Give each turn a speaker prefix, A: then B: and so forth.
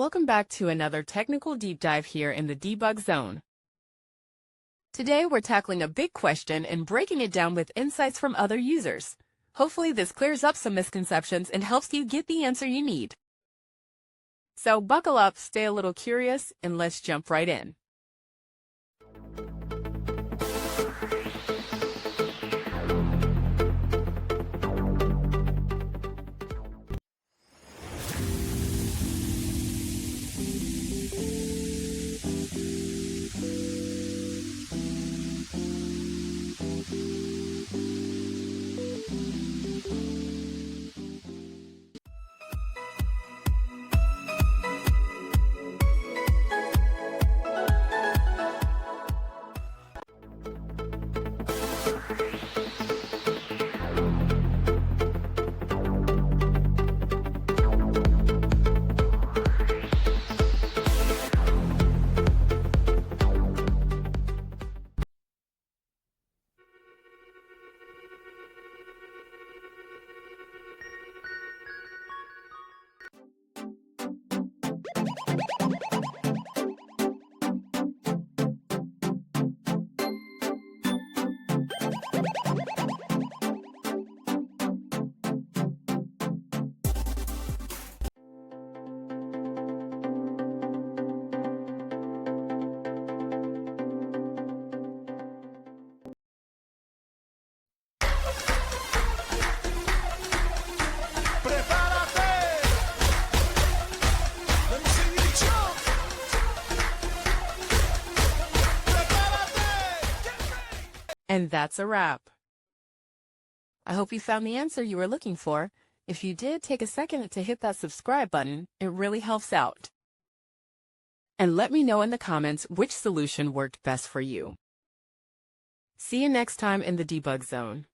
A: Welcome back to another technical deep dive here in the debug zone. Today we're tackling a big question and breaking it down with insights from other users. Hopefully this clears up some misconceptions and helps you get the answer you need. So buckle up, stay a little curious, and let's jump right in. And that's a wrap. I hope you found the answer you were looking for. If you did, take a second to hit that subscribe button. It really helps out. And let me know in the comments which solution worked best for you. See you next time in the debug zone.